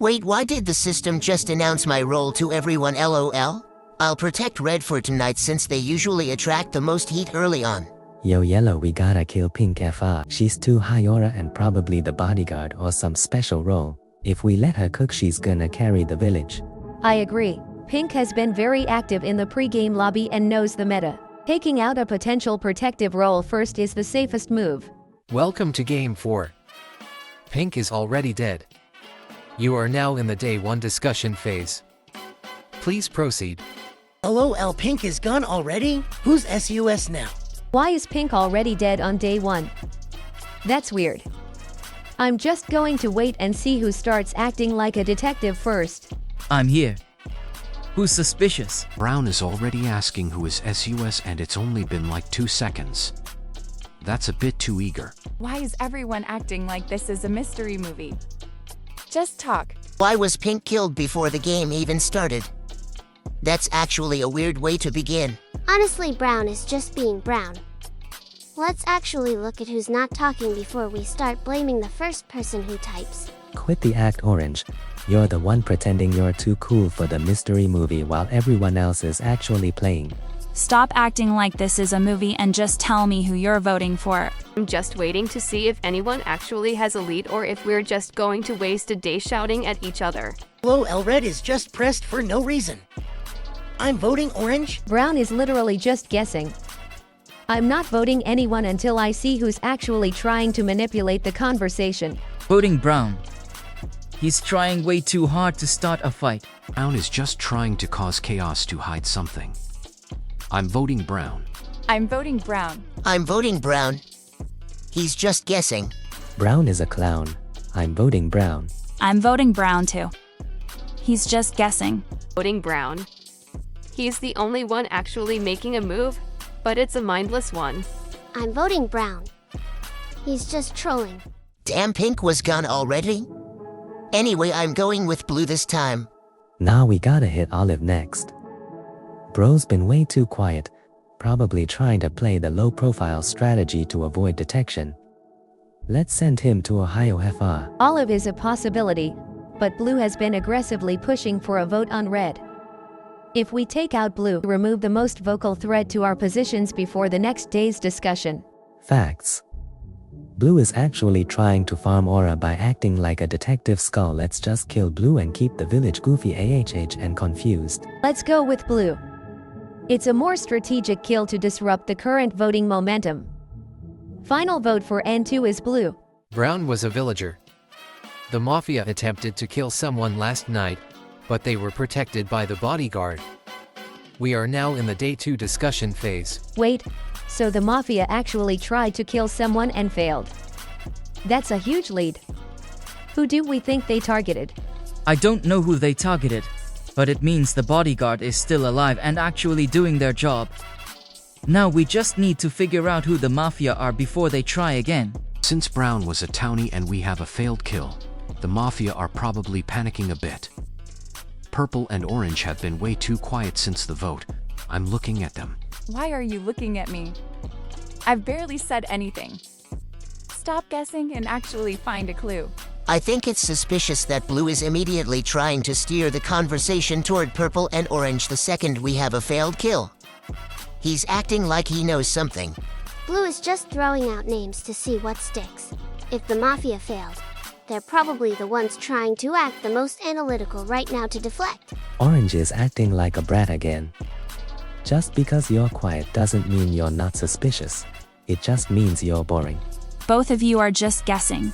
Wait, why did the system just announce my role to everyone LOL? I'll protect Red for tonight since they usually attract the most heat early on. Yo Yellow, we gotta kill Pink FR. She's too high aura and probably the bodyguard or some special role. If we let her cook, she's gonna carry the village. I agree. Pink has been very active in the pre-game lobby and knows the meta. Taking out a potential protective role first is the safest move. Welcome to Game 4. Pink is already dead. You are now in the Day 1 discussion phase. Please proceed. LOL, Pink is gone already? Who's SUS now? Why is Pink already dead on day 1? That's weird. I'm just going to wait and see who starts acting like a detective first. I'm here. Who's suspicious? Brown is already asking who is SUS and it's only been like 2 seconds. That's a bit too eager. Why is everyone acting like this is a mystery movie? Just talk. Why was Pink killed before the game even started? That's actually a weird way to begin. Honestly, Brown is just being Brown. Let's actually look at who's not talking before we start blaming the first person who types. Quit the act, Orange. You're the one pretending you're too cool for the mystery movie while everyone else is actually playing. Stop acting like this is a movie and just tell me who you're voting for. I'm just waiting to see if anyone actually has a lead or if we're just going to waste a day shouting at each other. LOL, Red is just pressed for no reason. I'm voting Orange. Brown is literally just guessing. I'm not voting anyone until I see who's actually trying to manipulate the conversation. Voting Brown. He's trying way too hard to start a fight. Brown is just trying to cause chaos to hide something. I'm voting Brown. I'm voting Brown. I'm voting Brown. He's just guessing. Brown is a clown. I'm voting Brown. I'm voting Brown too. He's just guessing. Voting Brown. He's the only one actually making a move, but it's a mindless one. I'm voting Brown. He's just trolling. Damn, Pink was gone already? Anyway, I'm going with Blue this time. Now we gotta hit Olive next. Bro's been way too quiet, probably trying to play the low-profile strategy to avoid detection. Let's send him to Ohio FR. Olive is a possibility, but Blue has been aggressively pushing for a vote on Red. If we take out Blue, remove the most vocal threat to our positions before the next day's discussion. Facts. Blue is actually trying to farm aura by acting like a detective skull. Let's just kill Blue and keep the village goofy and confused. Let's go with Blue. It's a more strategic kill to disrupt the current voting momentum. Final vote for N2 is Blue. Brown was a villager. The Mafia attempted to kill someone last night, but they were protected by the Bodyguard. We are now in the Day 2 discussion phase. Wait, so the Mafia actually tried to kill someone and failed. That's a huge lead. Who do we think they targeted? I don't know who they targeted, but it means the bodyguard is still alive and actually doing their job. Now we just need to figure out who the Mafia are before they try again. Since Brown was a townie and we have a failed kill, the Mafia are probably panicking a bit. Purple and Orange have been way too quiet since the vote. I'm looking at them. Why are you looking at me? I've barely said anything. Stop guessing and actually find a clue. I think it's suspicious that Blue is immediately trying to steer the conversation toward Purple and Orange the second we have a failed kill. He's acting like he knows something. Blue is just throwing out names to see what sticks. If the Mafia failed, they're probably the ones trying to act the most analytical right now to deflect. Orange is acting like a brat again. Just because you're quiet doesn't mean you're not suspicious. It just means you're boring. Both of you are just guessing.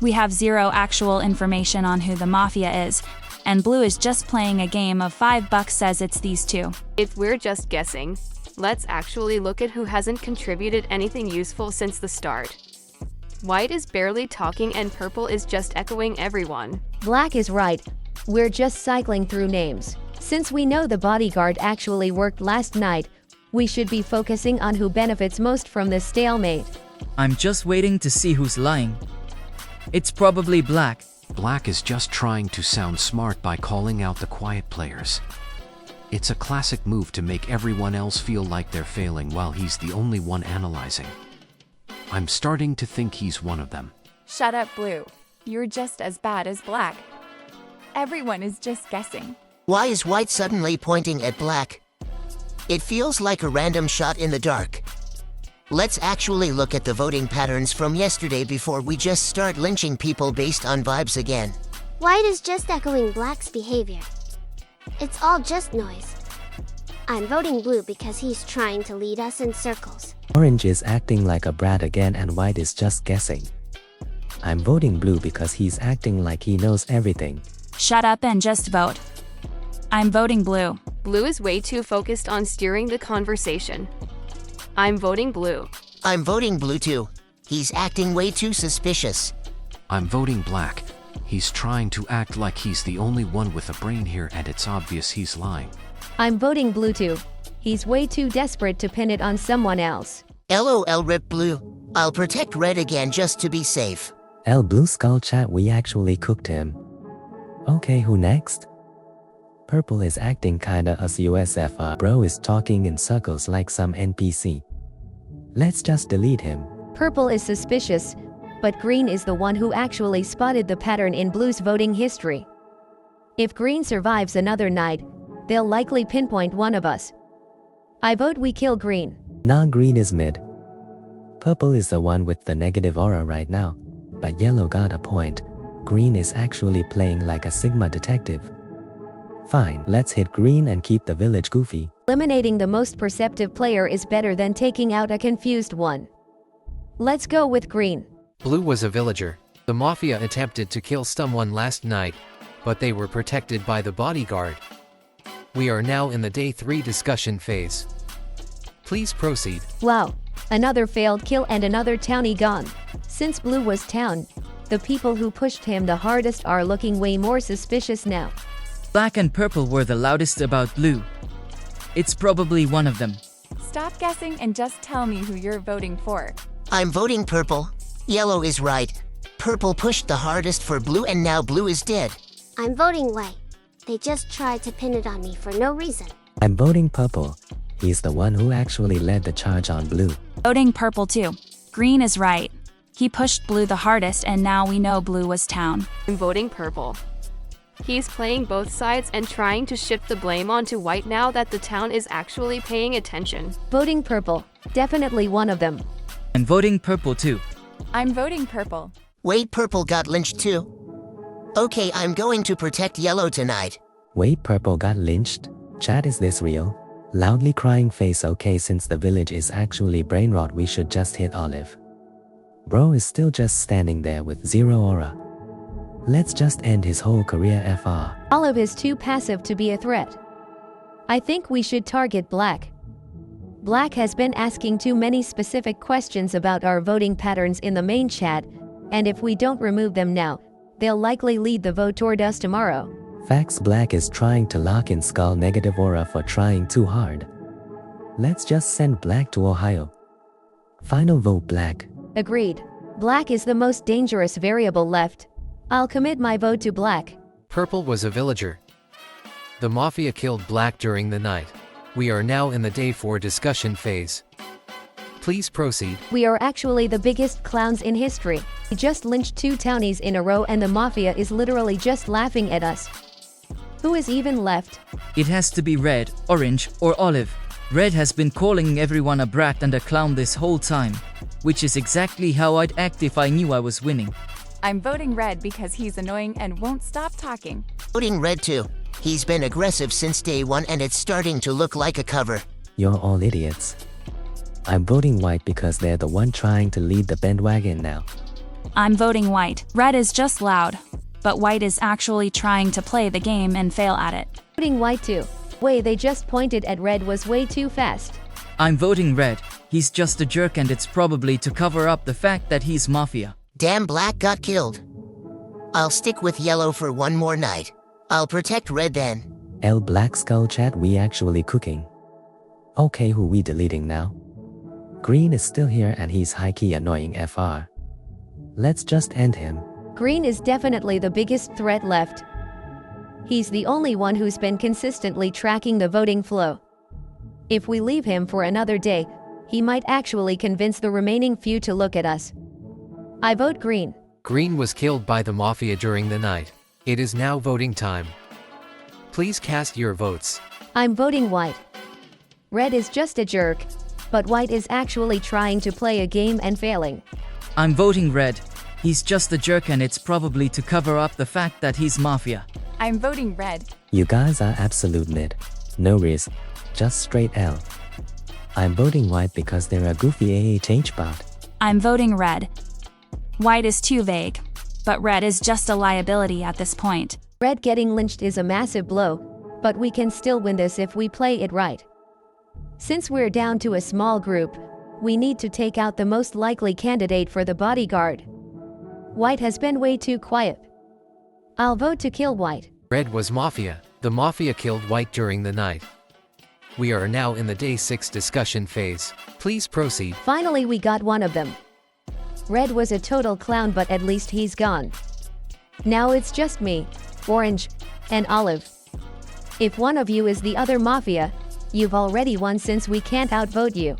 We have zero actual information on who the Mafia is, and Blue is just playing a game of $5 says it's these two. If we're just guessing, let's actually look at who hasn't contributed anything useful since the start. White is barely talking and Purple is just echoing everyone. Black is right. We're just cycling through names. Since we know the Bodyguard actually worked last night, we should be focusing on who benefits most from this stalemate. I'm just waiting to see who's lying. It's probably Black. Black is just trying to sound smart by calling out the quiet players. It's a classic move to make everyone else feel like they're failing while he's the only one analyzing. I'm starting to think he's one of them. Shut up, Blue. You're just as bad as Black. Everyone is just guessing. Why is white suddenly pointing at black? It feels like a random shot in the dark. Let's actually look at the voting patterns from yesterday before we just start lynching people based on vibes again. White is just echoing black's behavior. It's all just noise. I'm voting blue because he's trying to lead us in circles. Orange is acting like a brat again and white is just guessing. I'm voting blue because he's acting like he knows everything. Shut up and just vote. I'm voting blue. Blue is way too focused on steering the conversation. I'm voting blue. I'm voting blue too. He's acting way too suspicious. I'm voting black. He's trying to act like he's the only one with a brain here and it's obvious he's lying. I'm voting blue too. He's way too desperate to pin it on someone else. LOL rip blue. I'll protect red again just to be safe. L blue skull chat, we actually cooked him. Okay, who next? Purple is acting kinda as USFR. Bro is talking in circles like some NPC. Let's just delete him. Purple is suspicious, but green is the one who actually spotted the pattern in blue's voting history. If green survives another night, they'll likely pinpoint one of us. I vote we kill green. Nah, green is mid. Purple is the one with the negative aura right now, but yellow got a point. Green is actually playing like a Sigma detective. Fine, let's hit green and keep the village goofy. Eliminating the most perceptive player is better than taking out a confused one. Let's go with green. Blue was a villager. The Mafia attempted to kill someone last night, but they were protected by the Bodyguard. We are now in the day 3 discussion phase. Please proceed. Wow, another failed kill and another townie gone. Since blue was town, the people who pushed him the hardest are looking way more suspicious now. Black and purple were the loudest about blue. It's probably one of them. Stop guessing and just tell me who you're voting for. I'm voting purple. Yellow is right. Purple pushed the hardest for blue and now blue is dead. I'm voting white. They just tried to pin it on me for no reason. I'm voting purple. He's the one who actually led the charge on blue. Voting purple too. Green is right. He pushed blue the hardest and now we know blue was town. I'm voting purple. He's playing both sides and trying to shift the blame onto white now that the town is actually paying attention. Voting purple, definitely one of them. I'm voting purple too. I'm voting purple. Wait, purple got lynched too? Okay, I'm going to protect yellow tonight. Wait, purple got lynched? Chat, is this real? Loudly crying face. Okay, since the village is actually brain rot, we should just hit Olive. Bro is still just standing there with zero aura. Let's just end his whole career FR. Olive is too passive to be a threat. I think we should target Black. Black has been asking too many specific questions about our voting patterns in the main chat, and if we don't remove them now, they'll likely lead the vote toward us tomorrow. Facts, Black is trying to lock in Skull negative aura for trying too hard. Let's just send Black to Ohio. Final vote Black. Agreed. Black is the most dangerous variable left. I'll commit my vote to Black. Purple was a villager. The Mafia killed Black during the night. We are now in the day 4 discussion phase. Please proceed. We are actually the biggest clowns in history. We just lynched 2 townies in a row and the Mafia is literally just laughing at us. Who is even left? It has to be red, orange, or olive. Red has been calling everyone a brat and a clown this whole time, which is exactly how I'd act if I knew I was winning. I'm voting red because he's annoying and won't stop talking. Voting red too. He's been aggressive since day 1 and it's starting to look like a cover. You're all idiots. I'm voting white because they're the one trying to lead the bandwagon now. I'm voting white. Red is just loud, but white is actually trying to play the game and fail at it. Voting white too. Way they just pointed at red was way too fast. I'm voting red. He's just a jerk and it's probably to cover up the fact that he's Mafia. Damn, Black got killed. I'll stick with yellow for one more night. I'll protect red then. L Black Skull chat, we actually cooking. Okay, who we deleting now? Green is still here and he's high-key annoying FR. Let's just end him. Green is definitely the biggest threat left. He's the only one who's been consistently tracking the voting flow. If we leave him for another day, he might actually convince the remaining few to look at us. I vote green. Green was killed by the Mafia during the night. It is now voting time. Please cast your votes. I'm voting white. Red is just a jerk, but white is actually trying to play a game and failing. I'm voting red. He's just a jerk and it's probably to cover up the fact that he's Mafia. I'm voting red. You guys are absolute mid. No risk, just straight L. I'm voting white because they're a goofy AHH bot. I'm voting red. White is too vague, but red is just a liability at this point. Red getting lynched is a massive blow, but we can still win this if we play it right. Since we're down to a small group, we need to take out the most likely candidate for the bodyguard. White has been way too quiet. I'll vote to kill white. Red was Mafia. The Mafia killed white during the night. We are now in the day 6 discussion phase. Please proceed. Finally we got one of them. Red was a total clown, but at least he's gone. Now it's just me, Orange, and Olive. If one of you is the other Mafia, you've already won since we can't outvote you.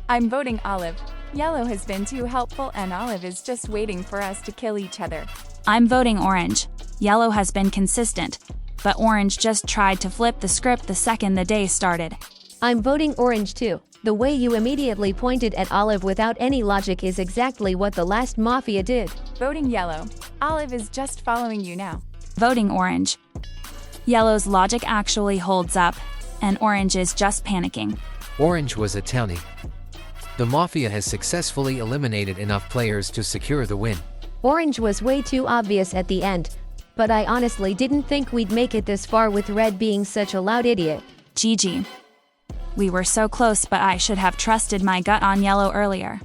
I'm voting Olive. Yellow has been too helpful and Olive is just waiting for us to kill each other. I'm voting orange. Yellow has been consistent, but orange just tried to flip the script the second the day started. I'm voting orange too. The way you immediately pointed at Olive without any logic is exactly what the last Mafia did. Voting yellow. Olive is just following you now. Voting orange. Yellow's logic actually holds up, and orange is just panicking. Orange was a townie. The Mafia has successfully eliminated enough players to secure the win. Orange was way too obvious at the end, but I honestly didn't think we'd make it this far with Red being such a loud idiot. GG. We were so close, but I should have trusted my gut on yellow earlier.